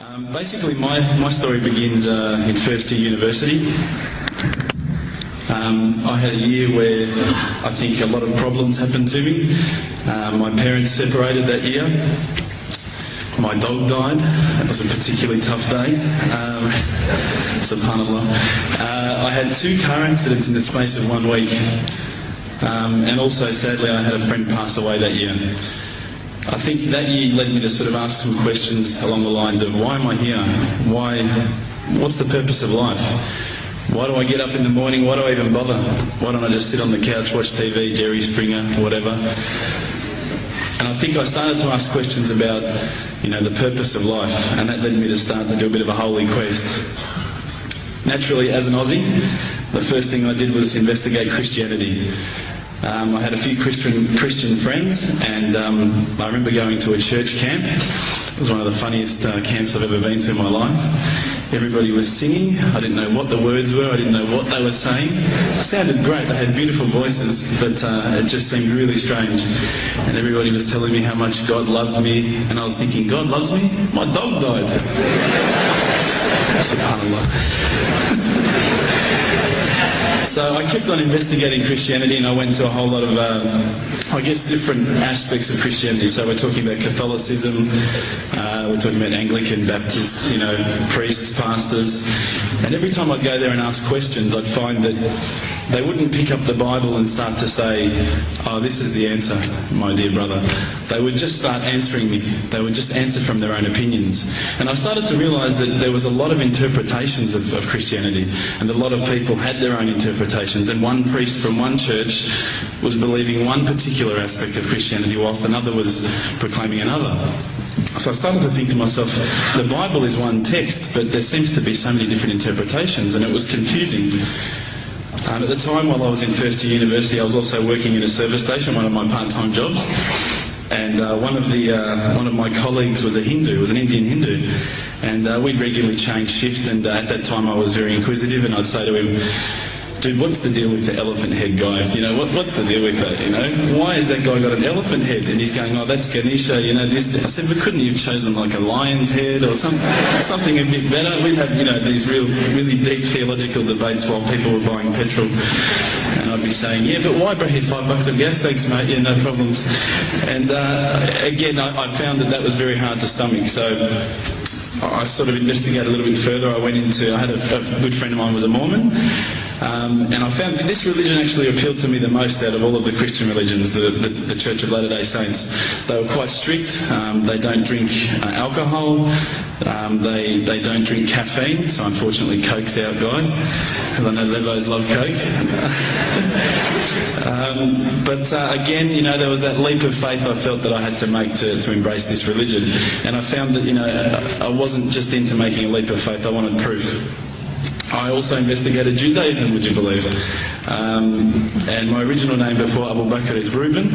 Basically, my story begins in first year university. I had a year where I think a lot of problems happened to me. My parents separated that year. My dog died. That was a particularly tough day. Subhanallah. I had 2 car accidents in the space of 1 week. And also, sadly, I had a friend pass away that year. I think that year led me to sort of ask some questions along the lines of, why am I here? What's the purpose of life? Why do I get up in the morning? Why do I even bother? Why don't I just sit on the couch, watch TV, Jerry Springer, whatever? And I think I started to ask questions about, the purpose of life, and that led me to start to do a bit of a holy quest. Naturally, as an Aussie, the first thing I did was investigate Christianity. I had a few Christian friends, and I remember going to a church camp. It was one of the funniest camps I've ever been to in my life. Everybody was singing. I didn't know what the words were. I didn't know what they were saying. It sounded great. They had beautiful voices, but it just seemed really strange. And everybody was telling me how much God loved me, and I was thinking, God loves me? My dog died. Subhanallah. So I kept on investigating Christianity, and I went to a whole lot of, different aspects of Christianity. So we're talking about Catholicism, we're talking about Anglican, Baptist, priests, pastors. And every time I'd go there and ask questions, I'd find that they wouldn't pick up the Bible and start to say, oh, this is the answer, my dear brother. They would just start answering me. They would just answer from their own opinions. And I started to realise that there was a lot of interpretations of Christianity, and a lot of people had their own interpretations, and one priest from one church was believing one particular aspect of Christianity whilst another was proclaiming another. So I started to think to myself, the Bible is one text, but there seems to be so many different interpretations, and it was confusing. And at the time, while I was in first year university, I was also working in a service station, one of my part-time jobs. And one of my colleagues was a Hindu, was an Indian Hindu, and we'd regularly change shift. And at that time, I was very inquisitive, and I'd say to him, dude, what's the deal with the elephant head guy? What's the deal with that, Why has that guy got an elephant head? And he's going, oh, that's Ganesha, this. I said, but couldn't you have chosen like a lion's head or something a bit better? We'd have, these really deep theological debates while people were buying petrol. And I'd be saying, yeah, but why bring $5 of gas? Thanks, mate. Yeah, no problems. And again, I found that was very hard to stomach. So I sort of investigated a little bit further. I had a good friend of mine was a Mormon. And I found that this religion actually appealed to me the most out of all of the Christian religions, the Church of Latter-day Saints. They were quite strict. They don't drink alcohol. They don't drink caffeine. So unfortunately, Coke's out, guys, because I know Levos love Coke. But again, there was that leap of faith I felt that I had to make to embrace this religion. And I found that, I wasn't just into making a leap of faith. I wanted proof. I also investigated Judaism, would you believe? And my original name before Abu Bakr is Reuben.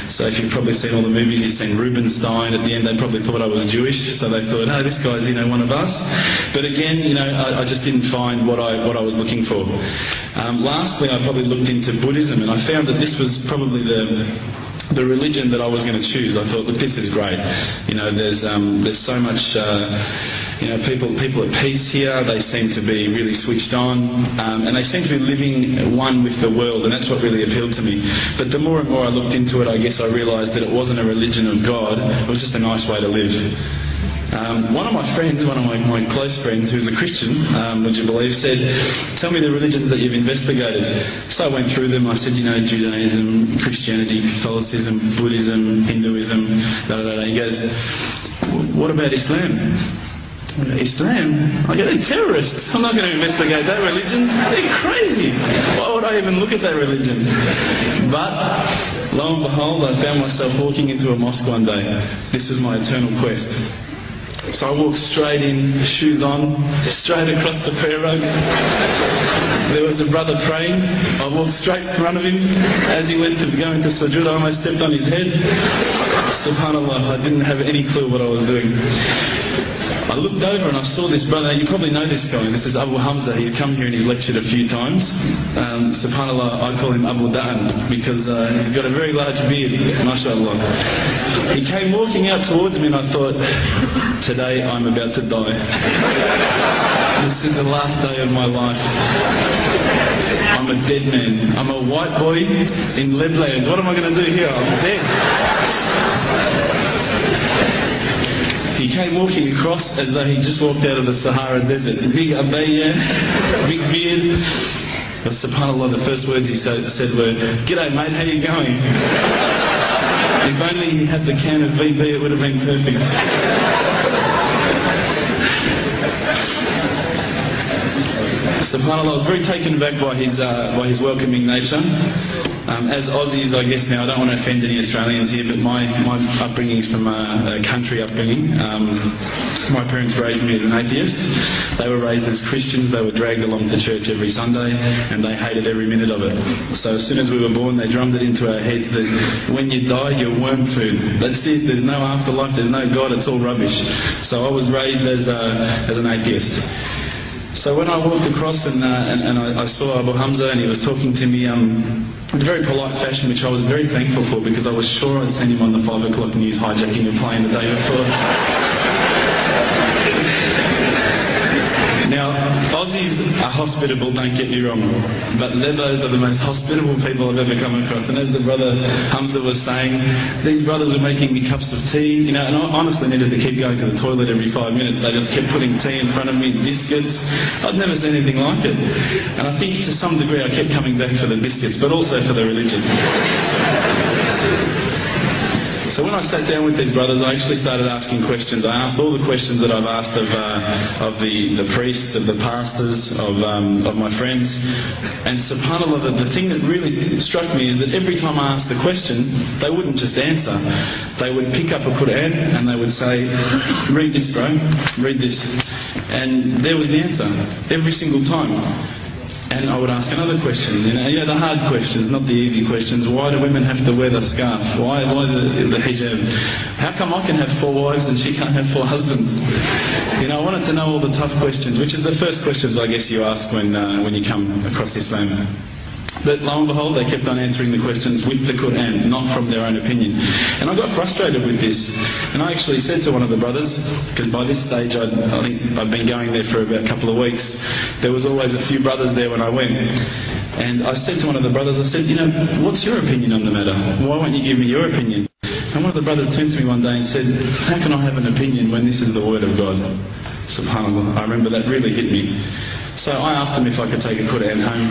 So if you've probably seen all the movies, you've seen Reubenstein. At the end, they probably thought I was Jewish, so they thought, oh, this guy's, one of us. But again, I just didn't find what I was looking for. Lastly, I probably looked into Buddhism, and I found that this was probably the religion that I was going to choose. I thought, look, this is great. There's so much. People at peace here. They seem to be really switched on, and they seem to be living one with the world, and that's what really appealed to me. But the more and more I looked into it, I guess I realised that it wasn't a religion of God. It was just a nice way to live. One of my friends, one of my close friends, who's a Christian, would you believe, said, tell me the religions that you've investigated. So I went through them. I said, Judaism, Christianity, Catholicism, Buddhism, Hinduism, He goes, what about Islam? Islam? They're terrorists. I'm not going to investigate that religion. They're crazy. Why would I even look at that religion? But lo and behold, I found myself walking into a mosque one day. This was my eternal quest. So I walked straight in, shoes on, straight across the prayer rug. There was a brother praying. I walked straight in front of him. As he went to go into sujood, I almost stepped on his head. Subhanallah, I didn't have any clue what I was doing. I looked over and I saw this brother. You probably know this guy. This is Abu Hamza. He's come here and he's lectured a few times. SubhanAllah, I call him Abu Da'an because he's got a very large beard, mashallah. He came walking out towards me and I thought, today I'm about to die. This is the last day of my life. I'm a dead man. I'm a white boy in Leadland. What am I going to do here? I'm dead. He came walking across as though he just walked out of the Sahara Desert. Big abaya, big beard. But subhanAllah, the first words he said were, "G'day mate, how you going?" If only he had the can of VB, it would have been perfect. SubhanAllah, I was very taken aback by his welcoming nature. As Aussies, I guess now, I don't want to offend any Australians here, but my upbringing is from a country upbringing. My parents raised me as an atheist. They were raised as Christians. They were dragged along to church every Sunday, and they hated every minute of it. So as soon as we were born, they drummed it into our heads that when you die, you're worm food. That's it. There's no afterlife. There's no God. It's all rubbish. So I was raised as an atheist. So when I walked across and I saw Abu Hamza and he was talking to me in a very polite fashion, which I was very thankful for because I was sure I'd seen him on the 5 o'clock news hijacking a plane the day before. Now, Aussies are hospitable, don't get me wrong, but Lebos are the most hospitable people I've ever come across. And as the brother Hamza was saying, these brothers were making me cups of tea, and I honestly needed to keep going to the toilet every 5 minutes. They just kept putting tea in front of me, biscuits. I'd never seen anything like it. And I think to some degree I kept coming back for the biscuits, but also for the religion. So when I sat down with these brothers, I actually started asking questions. I asked all the questions that I've asked of the priests, of the pastors, of my friends. And subhanAllah, the thing that really struck me is that every time I asked the question, they wouldn't just answer. They would pick up a Quran and they would say, "Read this, bro, read this." And there was the answer, every single time. And I would ask another question, the hard questions, not the easy questions. Why do women have to wear the scarf? Why the hijab? How come I can have 4 wives and she can't have 4 husbands? I wanted to know all the tough questions, which is the first questions I guess you ask when you come across Islam. But lo and behold, they kept on answering the questions with the Quran, not from their own opinion. And I got frustrated with this. And I actually said to one of the brothers, because by this stage I think I'd been going there for about a couple of weeks, there was always a few brothers there when I went. And I said to one of the brothers, I said, what's your opinion on the matter? Why won't you give me your opinion? And one of the brothers turned to me one day and said, how can I have an opinion when this is the word of God? SubhanAllah, I remember that really hit me. So I asked them if I could take a Quran home,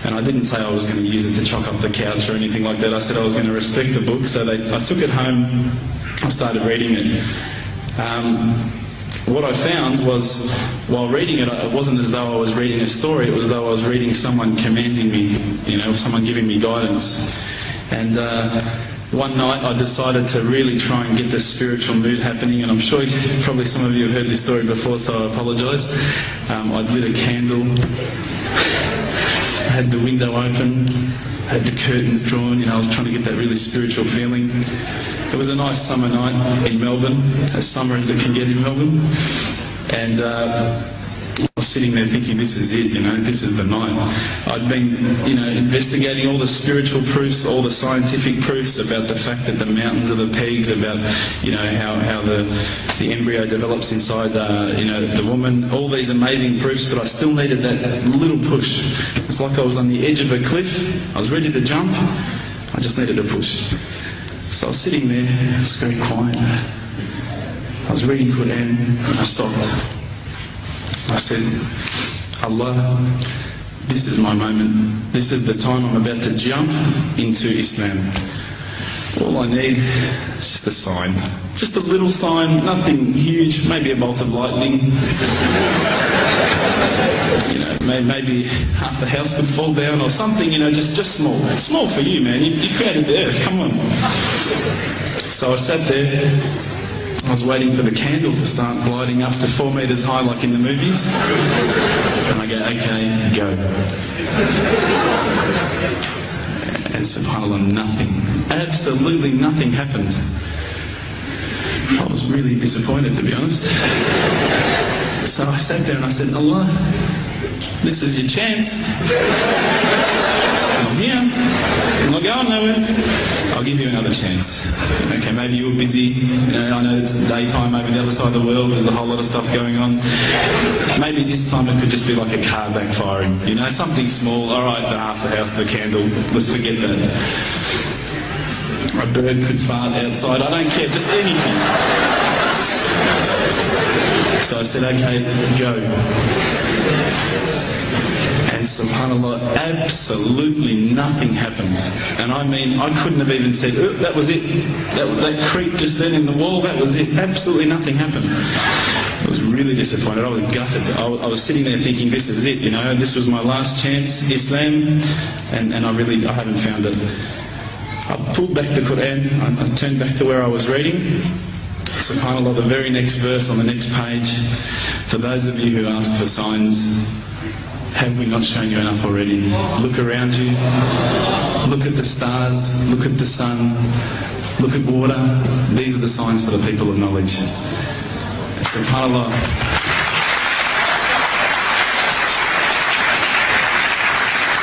and I didn't say I was going to use it to chop up the couch or anything like that. I said I was going to respect the book, so I took it home, I started reading it. What I found was, while reading it, it wasn't as though I was reading a story, it was as though I was reading someone commanding me, someone giving me guidance. And one night I decided to really try and get the spiritual mood happening, and I'm sure probably some of you have heard this story before, so I apologise. I'd lit a candle, I had the window open, I had the curtains drawn, I was trying to get that really spiritual feeling. It was a nice summer night in Melbourne, as summer as it can get in Melbourne, and I was sitting there thinking, this is it, this is the night. I'd been, investigating all the spiritual proofs, all the scientific proofs about the fact that the mountains are the pegs, about, how the embryo develops inside, the woman, all these amazing proofs, but I still needed that little push. It's like I was on the edge of a cliff, I was ready to jump, I just needed a push. So I was sitting there, it was very quiet. I was reading Quran, and I stopped. I said, Allah, this is my moment. This is the time I'm about to jump into Islam. All I need is just a sign. Just a little sign, nothing huge, maybe a bolt of lightning. Maybe half the house could fall down or something, just small. Small for you, man. You created the earth, come on. So I sat there. I was waiting for the candle to start gliding up to 4 metres high like in the movies. And I go, okay, go. And subhanAllah, nothing. Absolutely nothing happened. I was really disappointed, to be honest. So I sat there and I said, Allah, this is your chance. I'm here. I'm not going nowhere. I'll give you another chance. Okay, maybe you were busy. You know, I know it's daytime over the other side of the world. There's a whole lot of stuff going on. Maybe this time it could just be like a car backfiring. You know, something small. All right, the half the house, the candle. Let's forget that. A bird could fart outside. I don't care. Just anything. So I said, okay, go. And subhanAllah, absolutely nothing happened. And I mean, I couldn't have even said, oh, that was it. That creep just then in the wall, that was it. Absolutely nothing happened. I was really disappointed. I was gutted. I was sitting there thinking, this is it, you know, this was my last chance, Islam, and I haven't found it. I pulled back the Quran, I turned back to where I was reading. SubhanAllah, the very next verse on the next page, for those of you who ask for signs, have we not shown you enough already? Look around you, look at the stars, look at the sun, look at water. These are the signs for the people of knowledge. SubhanAllah.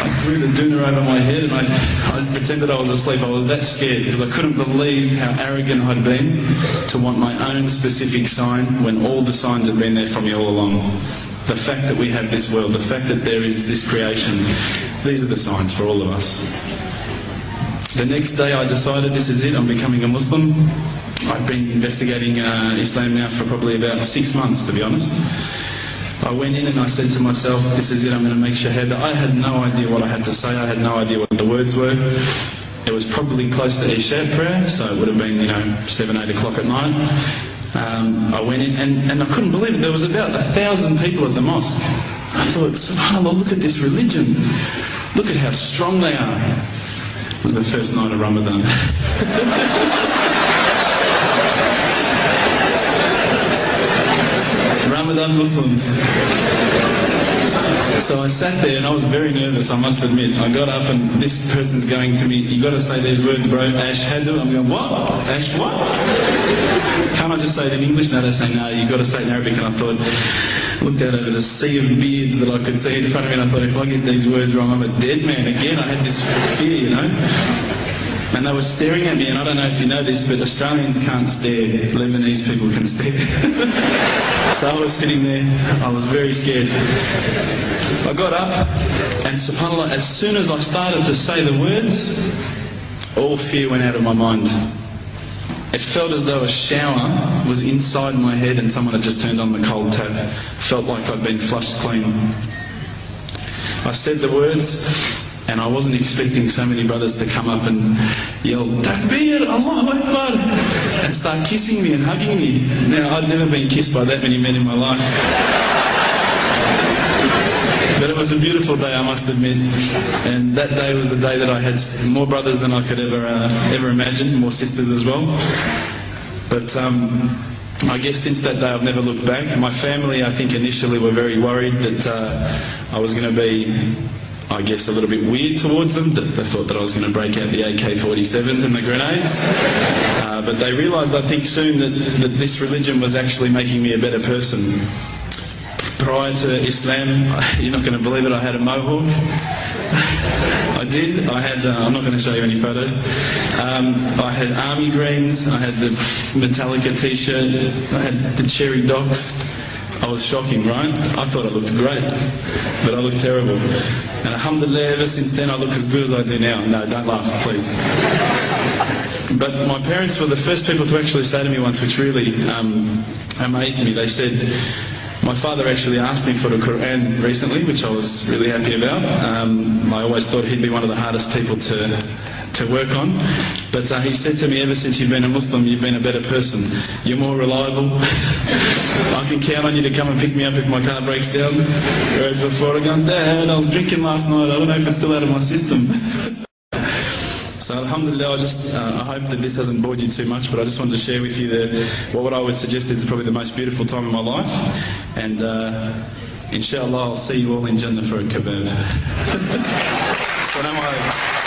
I threw the doona over my head and I pretended I was asleep. I was that scared because I couldn't believe how arrogant I'd been to want my own specific sign when all the signs had been there for me all along. The fact that we have this world, the fact that there is this creation, these are the signs for all of us. The next day I decided this is it, I'm becoming a Muslim. I've been investigating Islam now for probably about 6 months, to be honest. I went in and I said to myself, this is it, I'm going to make shahada. I had no idea what I had to say, I had no idea what the words were. It was probably close to Isha prayer, so it would have been, 7, 8 o'clock at night. I went in and I couldn't believe it. There was about 1,000 people at the mosque. I thought, subhanAllah, look at this religion. Look at how strong they are. It was the first night of Ramadan. Ramadan Muslims. So I sat there and I was very nervous, I must admit. I got up and this person's going to me, you got to say these words, bro, Ashhadu. I'm going, what? Ash what? Can't I just say it in English? No, they say, no, you got to say it in Arabic. And I thought, looked out over the sea of beards that I could see in front of me, and I thought, if I get these words wrong, I'm a dead man again. I had this fear, And they were staring at me, and I don't know if you know this, but Australians can't stare. Lebanese people can stare. So I was sitting there, I was very scared. I got up, and subhanAllah, as soon as I started to say the words, all fear went out of my mind. It felt as though a shower was inside my head and someone had just turned on the cold tap. Felt like I'd been flushed clean. I said the words, and I wasn't expecting so many brothers to come up and yell, Takbir, Allahu Akbar, and start kissing me and hugging me. Now, I'd never been kissed by that many men in my life. But it was a beautiful day, I must admit. And that day was the day that I had more brothers than I could ever imagine, more sisters as well. But I guess since that day I've never looked back. My family, I think initially were very worried that I was going to be, I guess, a little bit weird towards them. They thought that I was going to break out the AK-47s and the grenades. But they realised, I think, soon that this religion was actually making me a better person. Prior to Islam, you're not going to believe it, I had a mohawk. I did. I had, I'm not going to show you any photos. I had army greens, I had the Metallica t-shirt, I had the cherry docks. I was shocking, right? I thought I looked great, but I looked terrible. And alhamdulillah, ever since then I look as good as I do now. No, don't laugh, please. But my parents were the first people to actually say to me once, which really amazed me. They said, my father actually asked me for the Quran recently, which I was really happy about. I always thought he'd be one of the hardest people to work on. But he said to me, ever since you've been a Muslim, you've been a better person. You're more reliable. I can count on you to come and pick me up if my car breaks down. Whereas before I'd gone, Dad, I was drinking last night, I don't know if it's still out of my system. So alhamdulillah, I hope that this hasn't bored you too much, but I just wanted to share with you what I would suggest is probably the most beautiful time of my life. And inshallah, I'll see you all in Jannah for a kebab. Assalamu alaikum.